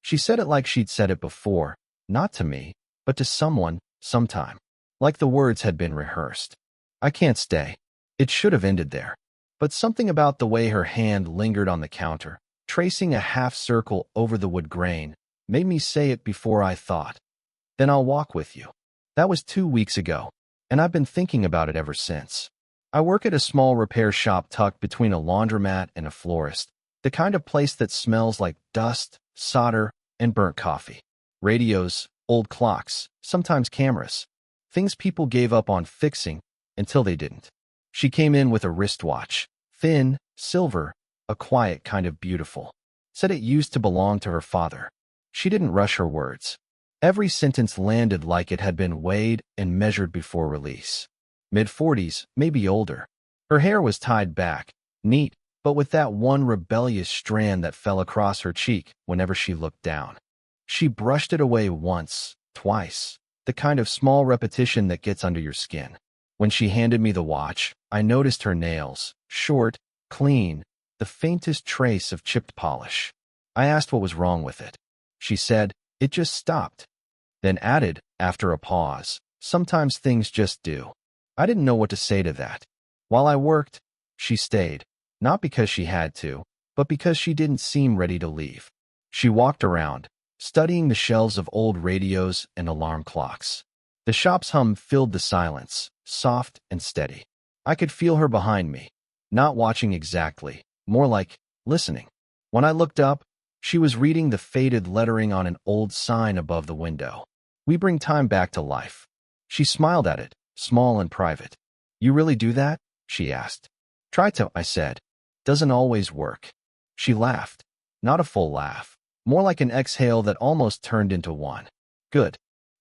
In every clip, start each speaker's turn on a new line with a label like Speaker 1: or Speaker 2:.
Speaker 1: She said it like she'd said it before, not to me, but to someone, sometime. Like the words had been rehearsed. I can't stay. It should have ended there. But something about the way her hand lingered on the counter, tracing a half circle over the wood grain, made me say it before I thought. Then I'll walk with you. That was 2 weeks ago, and I've been thinking about it ever since. I work at a small repair shop tucked between a laundromat and a florist, the kind of place that smells like dust, solder, and burnt coffee. Radios, old clocks, sometimes cameras. Things people gave up on fixing until they didn't. She came in with a wristwatch, thin, silver, a quiet kind of beautiful. Said it used to belong to her father. She didn't rush her words. Every sentence landed like it had been weighed and measured before release. Mid-40s, maybe older. Her hair was tied back, neat, but with that one rebellious strand that fell across her cheek whenever she looked down. She brushed it away once, twice, the kind of small repetition that gets under your skin. When she handed me the watch, I noticed her nails, short, clean, the faintest trace of chipped polish. I asked what was wrong with it. She said, it just stopped. Then added, after a pause, sometimes things just do. I didn't know what to say to that. While I worked, she stayed, not because she had to, but because she didn't seem ready to leave. She walked around, studying the shelves of old radios and alarm clocks. The shop's hum filled the silence, soft and steady. I could feel her behind me, not watching exactly, more like listening. When I looked up, she was reading the faded lettering on an old sign above the window. We bring time back to life. She smiled at it, small and private. You really do that? She asked. Try to, I said. Doesn't always work. She laughed. Not a full laugh. More like an exhale that almost turned into one. Good.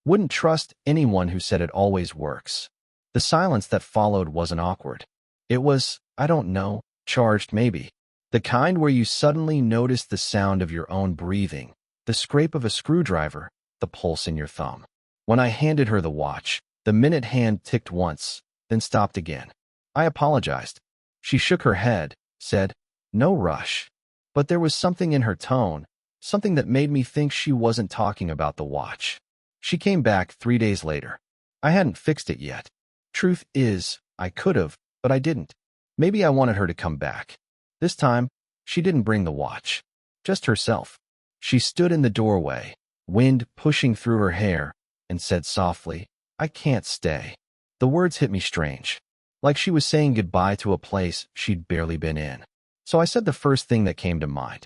Speaker 1: Wouldn't trust anyone who said it always works. The silence that followed wasn't awkward. It was, I don't know, charged maybe. The kind where you suddenly notice the sound of your own breathing, the scrape of a screwdriver, the pulse in your thumb. When I handed her the watch, the minute hand ticked once, then stopped again. I apologized. She shook her head, said, no rush. But there was something in her tone, something that made me think she wasn't talking about the watch. She came back 3 days later. I hadn't fixed it yet. Truth is, I could have, but I didn't. Maybe I wanted her to come back. This time, she didn't bring the watch. Just herself. She stood in the doorway, wind pushing through her hair, and said softly, I can't stay. The words hit me strange. Like she was saying goodbye to a place she'd barely been in. So I said the first thing that came to mind.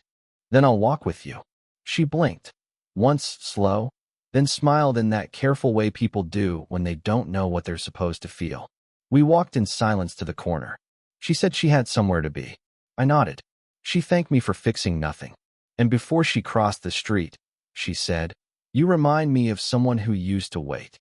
Speaker 1: Then I'll walk with you. She blinked. Once slow, then smiled in that careful way people do when they don't know what they're supposed to feel. We walked in silence to the corner. She said she had somewhere to be. I nodded. She thanked me for fixing nothing. And before she crossed the street, she said, you remind me of someone who used to wait.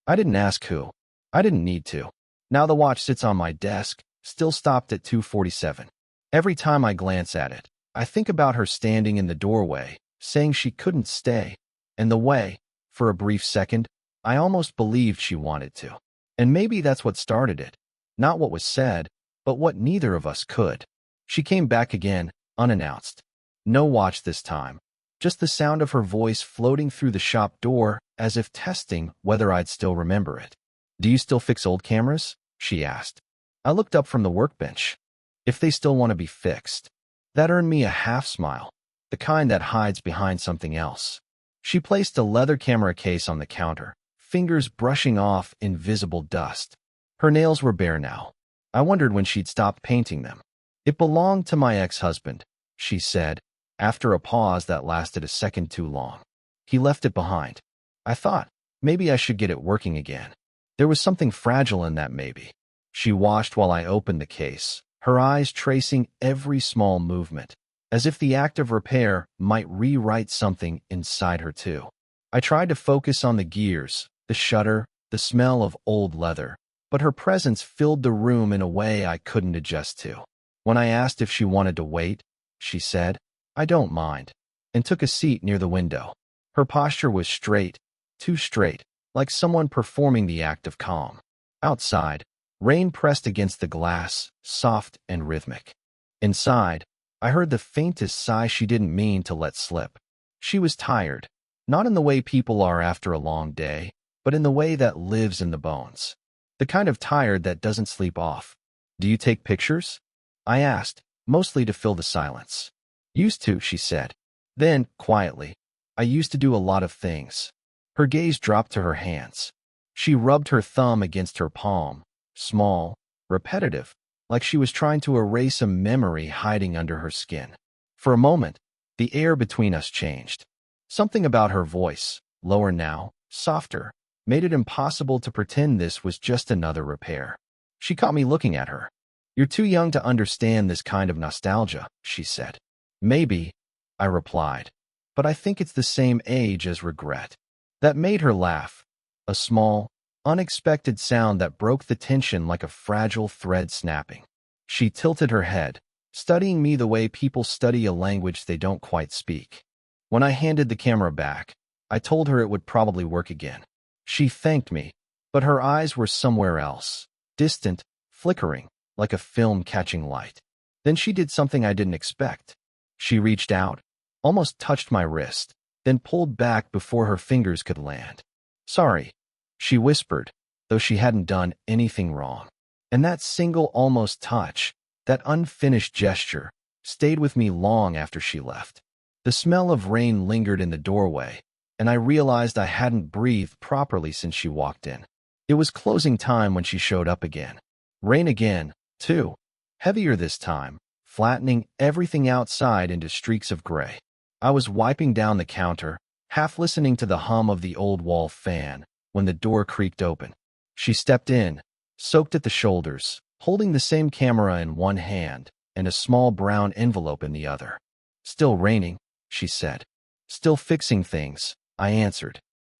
Speaker 1: I didn't ask who. I didn't need to. Now the watch sits on my desk, still stopped at 2:47. Every time I glance at it, I think about her standing in the doorway, saying she couldn't stay, and the way, for a brief second, I almost believed she wanted to. And maybe that's what started it. Not what was said, but what neither of us could. She came back again, unannounced. No watch this time. Just the sound of her voice floating through the shop door, as if testing whether I'd still remember it. Do you still fix old cameras? She asked. I looked up from the workbench. If they still want to be fixed. That earned me a half smile, the kind that hides behind something else. She placed a leather camera case on the counter, fingers brushing off invisible dust. Her nails were bare now. I wondered when she'd stopped painting them. It belonged to my ex-husband, she said, after a pause that lasted a second too long. He left it behind. I thought, maybe I should get it working again. There was something fragile in that maybe. She watched while I opened the case, her eyes tracing every small movement, as if the act of repair might rewrite something inside her too. I tried to focus on the gears, the shutter, the smell of old leather, but her presence filled the room in a way I couldn't adjust to. When I asked if she wanted to wait, she said, I don't mind, and took a seat near the window. Her posture was straight, too straight, like someone performing the act of calm. Outside, rain pressed against the glass, soft and rhythmic. Inside, I heard the faintest sigh she didn't mean to let slip. She was tired, not in the way people are after a long day, but in the way that lives in the bones. The kind of tired that doesn't sleep off. Do you take pictures? I asked, mostly to fill the silence. Used to, she said. Then, quietly, I used to do a lot of things. Her gaze dropped to her hands. She rubbed her thumb against her palm, small, repetitive, like she was trying to erase a memory hiding under her skin. For a moment, the air between us changed. Something about her voice, lower now, softer, made it impossible to pretend this was just another repair. She caught me looking at her. You're too young to understand this kind of nostalgia, she said. Maybe, I replied, but I think it's the same age as regret. That made her laugh, a small, unexpected sound that broke the tension like a fragile thread snapping. She tilted her head, studying me the way people study a language they don't quite speak. When I handed the camera back, I told her it would probably work again. She thanked me, but her eyes were somewhere else, distant, flickering, like a film catching light. Then she did something I didn't expect. She reached out, almost touched my wrist, then pulled back before her fingers could land. Sorry, she whispered, though she hadn't done anything wrong. And that single almost touch, that unfinished gesture, stayed with me long after she left. The smell of rain lingered in the doorway, and I realized I hadn't breathed properly since she walked in. It was closing time when she showed up again. Rain again, too. Heavier this time, flattening everything outside into streaks of gray. I was wiping down the counter, half listening to the hum of the old wall fan, when the door creaked open. She stepped in, soaked at the shoulders, holding the same camera in one hand and a small brown envelope in the other. Still raining, she said. Still fixing things, I answered.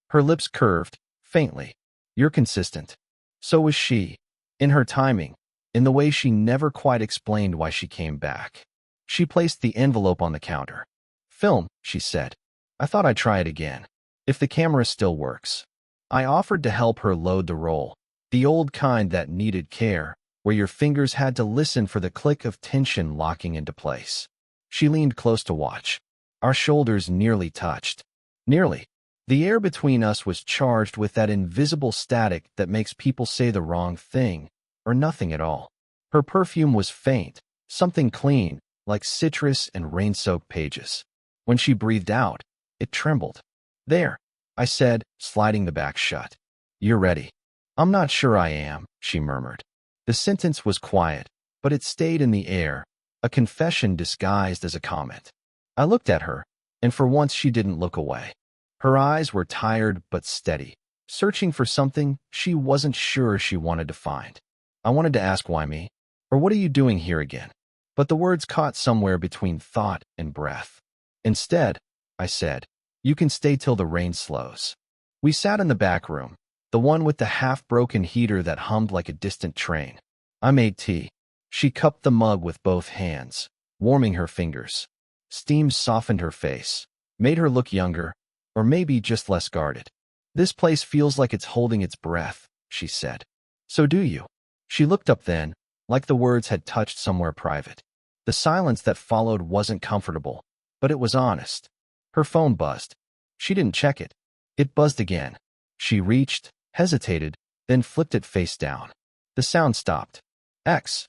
Speaker 1: Her lips curved, faintly. You're consistent. So was she. In her timing, in the way she never quite explained why she came back. She placed the envelope on the counter. Film, she said. I thought I'd try it again. If the camera still works. I offered to help her load the roll, the old kind that needed care, where your fingers had to listen for the click of tension locking into place. She leaned close to watch. Our shoulders nearly touched. Nearly. The air between us was charged with that invisible static that makes people say the wrong thing, or nothing at all. Her perfume was faint, something clean, like citrus and rain-soaked pages. When she breathed out, it trembled. There, I said, sliding the back shut. You're ready. I'm not sure I am, she murmured. The sentence was quiet, but it stayed in the air, a confession disguised as a comment. I looked at her, and for once she didn't look away. Her eyes were tired but steady, searching for something she wasn't sure she wanted to find. I wanted to ask why me, or what are you doing here again? But the words caught somewhere between thought and breath. Instead, I said, you can stay till the rain slows. We sat in the back room, the one with the half-broken heater that hummed like a distant train. I made tea. She cupped the mug with both hands, warming her fingers. Steam softened her face, made her look younger, or maybe just less guarded. This place feels like it's holding its breath, she said. So do you? She looked up then, like the words had touched somewhere private. The silence that followed wasn't comfortable, but it was honest. Her phone buzzed. She didn't check it. It buzzed again. She reached, hesitated, then flipped it face down. The sound stopped. X.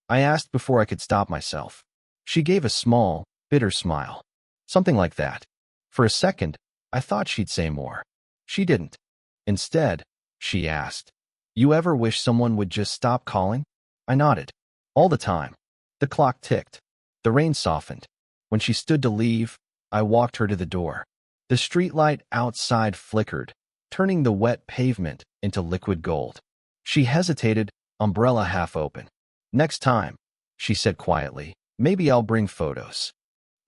Speaker 1: I asked before I could stop myself. She gave a small, bitter smile. Something like that. For a second, I thought she'd say more. She didn't. Instead, she asked, you ever wish someone would just stop calling? I nodded. All the time. The clock ticked. The rain softened. When she stood to leave, I walked her to the door. The streetlight outside flickered, turning the wet pavement into liquid gold. She hesitated, umbrella half open. Next time, she said quietly, maybe I'll bring photos.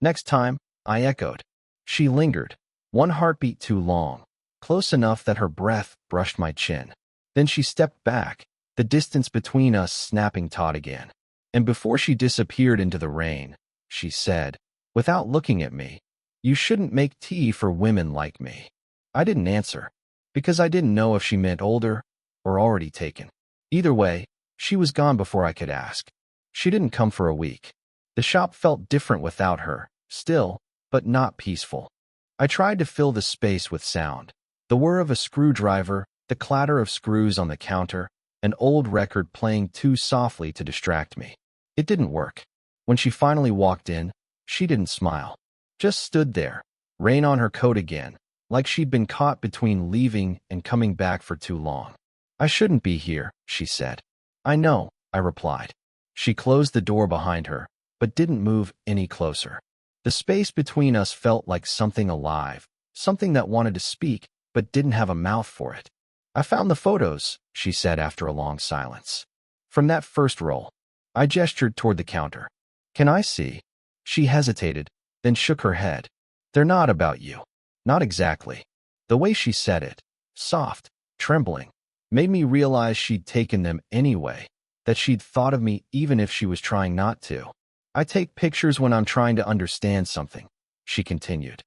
Speaker 1: Next time, I echoed. She lingered, one heartbeat too long, close enough that her breath brushed my chin. Then she stepped back, the distance between us snapping taut again. And before she disappeared into the rain, she said, without looking at me, you shouldn't make tea for women like me. I didn't answer, because I didn't know if she meant older or already taken. Either way, she was gone before I could ask. She didn't come for a week. The shop felt different without her, still, but not peaceful. I tried to fill the space with sound. The whir of a screwdriver, the clatter of screws on the counter, an old record playing too softly to distract me. It didn't work. When she finally walked in, she didn't smile. Just stood there, rain on her coat again, like she'd been caught between leaving and coming back for too long. I shouldn't be here, she said. I know, I replied. She closed the door behind her, but didn't move any closer. The space between us felt like something alive, something that wanted to speak, but didn't have a mouth for it. I found the photos, she said after a long silence. From that first roll. I gestured toward the counter. Can I see? She hesitated, then shook her head. They're not about you. Not exactly. The way she said it, soft, trembling, made me realize she'd taken them anyway, that she'd thought of me even if she was trying not to. I take pictures when I'm trying to understand something, she continued.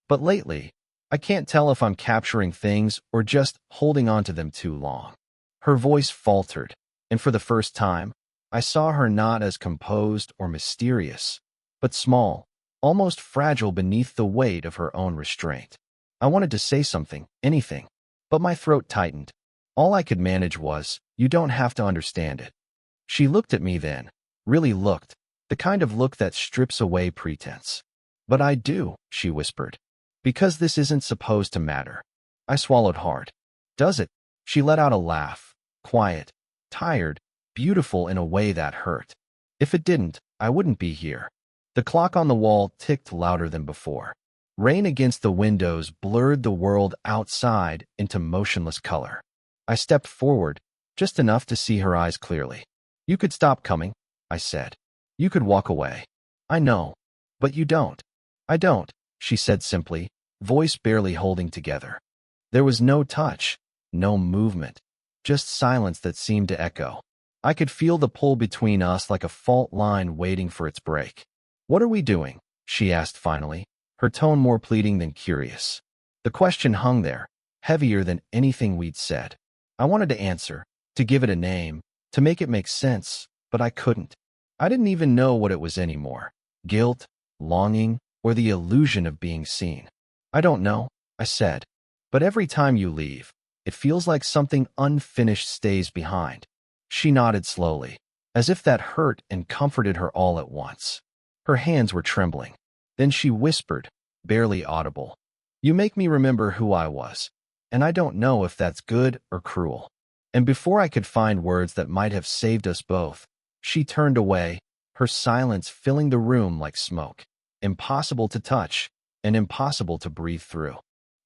Speaker 1: But lately, I can't tell if I'm capturing things or just holding on to them too long. Her voice faltered, and for the first time, I saw her not as composed or mysterious, but small, almost fragile beneath the weight of her own restraint. I wanted to say something, anything, but my throat tightened. All I could manage was, you don't have to understand it. She looked at me then, really looked, the kind of look that strips away pretense. But I do, she whispered, because this isn't supposed to matter. I swallowed hard. Does it? She let out a laugh, quiet, tired, beautiful in a way that hurt. If it didn't, I wouldn't be here. The clock on the wall ticked louder than before. Rain against the windows blurred the world outside into motionless color. I stepped forward, just enough to see her eyes clearly. You could stop coming, I said. You could walk away. I know. But you don't. I don't, she said simply, voice barely holding together. There was no touch, no movement, just silence that seemed to echo. I could feel the pull between us like a fault line waiting for its break. What are we doing? She asked finally, her tone more pleading than curious. The question hung there, heavier than anything we'd said. I wanted to answer, to give it a name, to make it make sense, but I couldn't. I didn't even know what it was anymore. Guilt, longing, or the illusion of being seen. I don't know, I said. But every time you leave, it feels like something unfinished stays behind. She nodded slowly, as if that hurt and comforted her all at once. Her hands were trembling. Then she whispered, barely audible. You make me remember who I was, and I don't know if that's good or cruel. And before I could find words that might have saved us both, she turned away, her silence filling the room like smoke. Impossible to touch, and impossible to breathe through.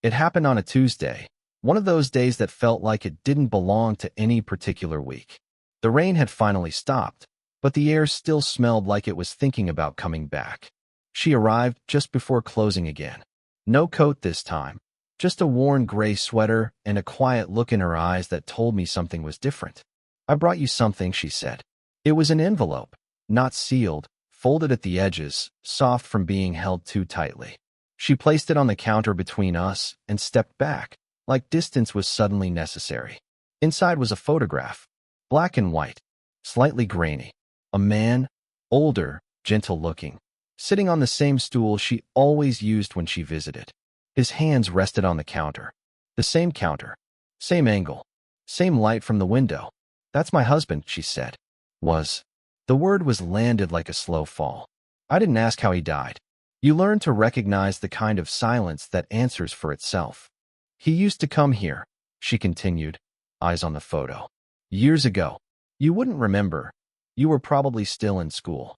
Speaker 1: It happened on a Tuesday, one of those days that felt like it didn't belong to any particular week. The rain had finally stopped, but the air still smelled like it was thinking about coming back. She arrived just before closing again. No coat this time, just a worn gray sweater and a quiet look in her eyes that told me something was different. I brought you something, she said. It was an envelope, not sealed, folded at the edges, soft from being held too tightly. She placed it on the counter between us and stepped back, like distance was suddenly necessary. Inside was a photograph, black and white, slightly grainy. A man, older, gentle-looking, sitting on the same stool she always used when she visited. His hands rested on the counter. The same counter, same angle, same light from the window. That's my husband, she said. Was. The word was landed like a slow fall. I didn't ask how he died. You learn to recognize the kind of silence that answers for itself. He used to come here, she continued, eyes on the photo. Years ago. You wouldn't remember. You were probably still in school.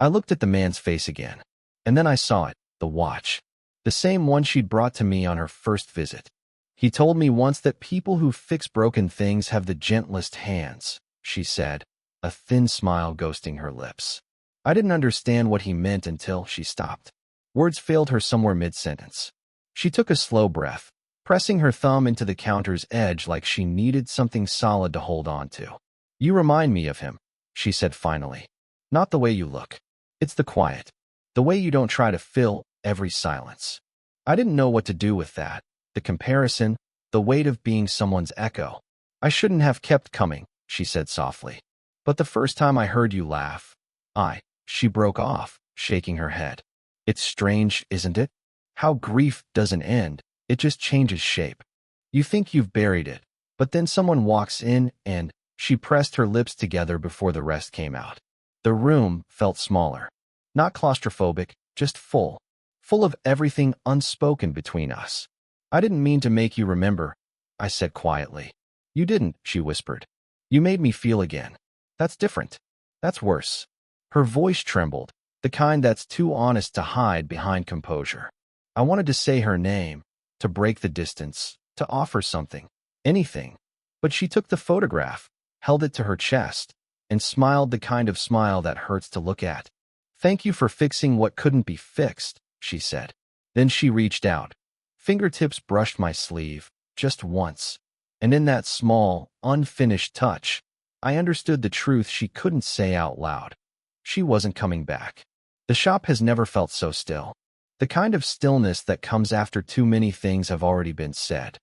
Speaker 1: I looked at the man's face again, and then I saw it, the watch. The same one she'd brought to me on her first visit. He told me once that people who fix broken things have the gentlest hands, she said, a thin smile ghosting her lips. I didn't understand what he meant until she stopped. Words failed her somewhere mid-sentence. She took a slow breath, pressing her thumb into the counter's edge like she needed something solid to hold on to. You remind me of him, she said finally. Not the way you look. It's the quiet. The way you don't try to fill every silence. I didn't know what to do with that. The comparison, the weight of being someone's echo. I shouldn't have kept coming, she said softly. But the first time I heard you laugh, she broke off, shaking her head. It's strange, isn't it? How grief doesn't end, it just changes shape. You think you've buried it, but then someone walks in and she pressed her lips together before the rest came out. The room felt smaller. Not claustrophobic, just full. Full of everything unspoken between us. I didn't mean to make you remember, I said quietly. You didn't, she whispered. You made me feel again. That's different. That's worse. Her voice trembled, the kind that's too honest to hide behind composure. I wanted to say her name, to break the distance, to offer something, anything. But she took the photograph, held it to her chest, and smiled the kind of smile that hurts to look at. Thank you for fixing what couldn't be fixed, she said. Then she reached out. Fingertips brushed my sleeve, just once. And in that small, unfinished touch, I understood the truth she couldn't say out loud. She wasn't coming back. The shop has never felt so still. The kind of stillness that comes after too many things have already been said.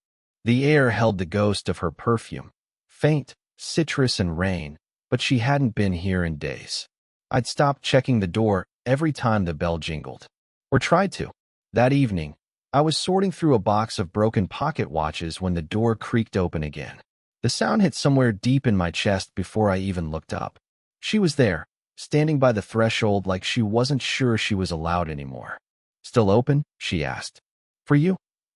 Speaker 1: The air held the ghost of her perfume. Faint, citrus and rain, but she hadn't been here in days. I'd stopped checking the door every time the bell jingled. Or tried to. That evening, I was sorting through a box of broken pocket watches when the door creaked open again. The sound hit somewhere deep in my chest before I even looked up. She was there, standing by the threshold like she wasn't sure she was allowed anymore. Still open? She asked. For you?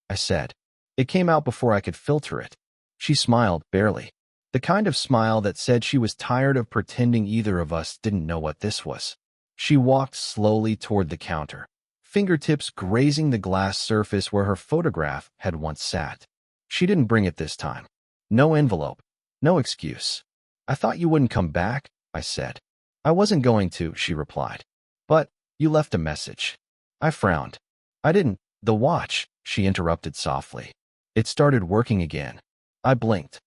Speaker 1: I said. It came out before I could filter it. She smiled, barely. The kind of smile that said she was tired of pretending either of us didn't know what this was. She walked slowly toward the counter, fingertips grazing the glass surface where her photograph had once sat. She didn't bring it this time. No envelope. No excuse. I thought you wouldn't come back, I said. I wasn't going to, she replied. But you left a message. I frowned. I didn't. The watch, she interrupted softly. It started working again. I blinked.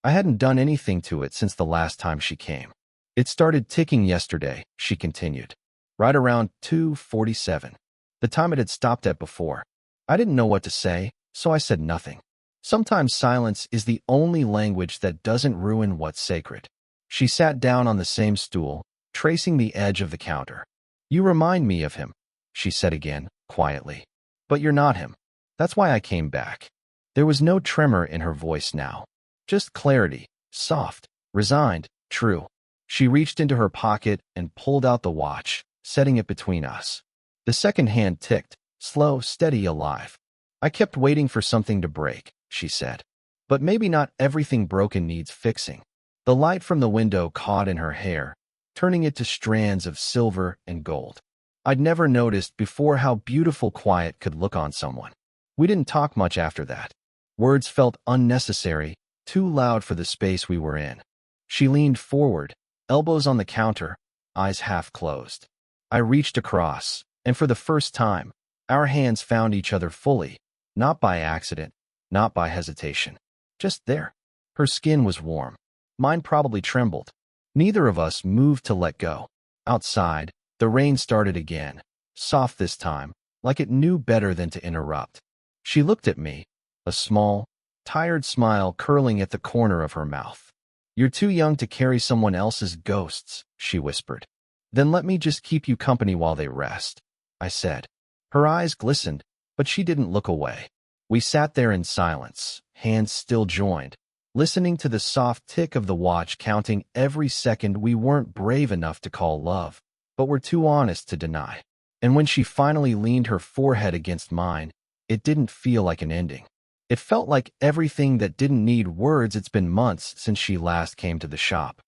Speaker 1: I hadn't done anything to it since the last time she came. It started ticking yesterday, she continued. Right around 2:47. The time it had stopped at before. I didn't know what to say, so I said nothing. Sometimes silence is the only language that doesn't ruin what's sacred. She sat down on the same stool, tracing the edge of the counter. You remind me of him, she said again, quietly. But you're not him. That's why I came back. There was no tremor in her voice now. Just clarity, soft, resigned, true. She reached into her pocket and pulled out the watch, setting it between us. The second hand ticked, slow, steady, alive. I kept waiting for something to break, she said. But maybe not everything broken needs fixing. The light from the window caught in her hair, turning it to strands of silver and gold. I'd never noticed before how beautiful quiet could look on someone. We didn't talk much after that. Words felt unnecessary, too loud for the space we were in. She leaned forward, elbows on the counter, eyes half closed. I reached across, and for the first time, our hands found each other fully, not by accident, not by hesitation. Just there. Her skin was warm. Mine probably trembled. Neither of us moved to let go. Outside, the rain started again, soft this time, like it knew better than to interrupt. She looked at me, a small, tired smile curling at the corner of her mouth. You're too young to carry someone else's ghosts, she whispered. Then let me just keep you company while they rest, I said. Her eyes glistened, but she didn't look away. We sat there in silence, hands still joined, listening to the soft tick of the watch counting every second we weren't brave enough to call love, but were too honest to deny. And when she finally leaned her forehead against mine, it didn't feel like an ending. It felt like everything that didn't need words. It's been months since she last came to the shop.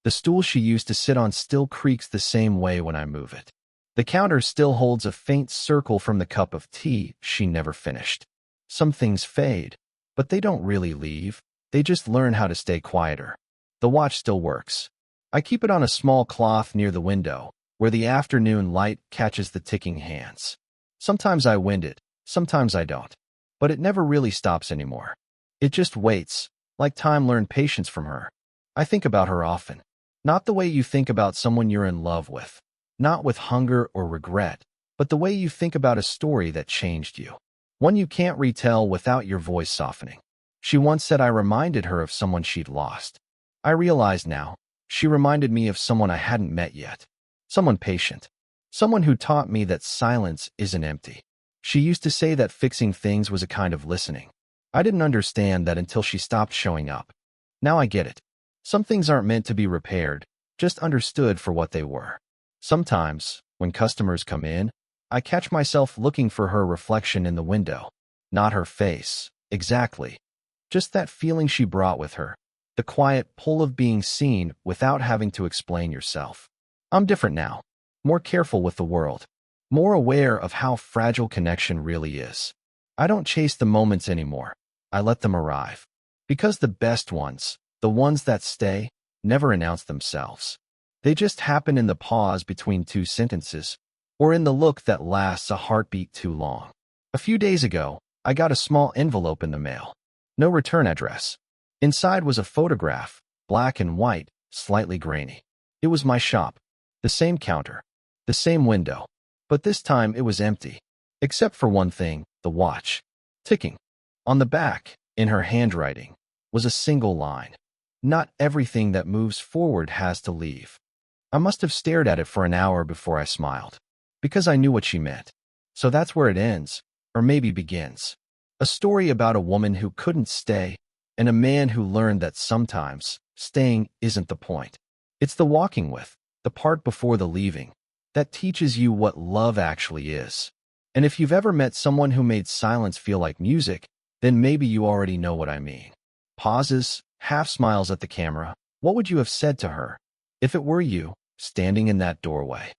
Speaker 1: The stool she used to sit on still creaks the same way when I move it. The counter still holds a faint circle from the cup of tea she never finished. Some things fade, but they don't really leave. They just learn how to stay quieter. The watch still works. I keep it on a small cloth near the window, where the afternoon light catches the ticking hands. Sometimes I wind it, sometimes I don't. But it never really stops anymore. It just waits, like time learned patience from her. I think about her often. Not the way you think about someone you're in love with. Not with hunger or regret, but the way you think about a story that changed you. One you can't retell without your voice softening. She once said I reminded her of someone she'd lost. I realize now, she reminded me of someone I hadn't met yet. Someone patient. Someone who taught me that silence isn't empty. She used to say that fixing things was a kind of listening. I didn't understand that until she stopped showing up. Now I get it. Some things aren't meant to be repaired, just understood for what they were. Sometimes, when customers come in, I catch myself looking for her reflection in the window. Not her face, exactly. Just that feeling she brought with her. The quiet pull of being seen without having to explain yourself. I'm different now. More careful with the world. More aware of how fragile connection really is. I don't chase the moments anymore. I let them arrive. Because the best ones, the ones that stay, never announce themselves. They just happen in the pause between two sentences, or in the look that lasts a heartbeat too long. A few days ago, I got a small envelope in the mail. No return address. Inside was a photograph, black and white, slightly grainy. It was my shop. The same counter. The same window. But this time it was empty. Except for one thing, the watch. Ticking. On the back, in her handwriting, was a single line. Not everything that moves forward has to leave. I must have stared at it for an hour before I smiled. Because I knew what she meant. So that's where it ends, or maybe begins. A story about a woman who couldn't stay, and a man who learned that sometimes staying isn't the point. It's the walking with, the part before the leaving, that teaches you what love actually is. And if you've ever met someone who made silence feel like music, then maybe you already know what I mean. Pauses, half smiles at the camera. What would you have said to her if it were you, standing in that doorway?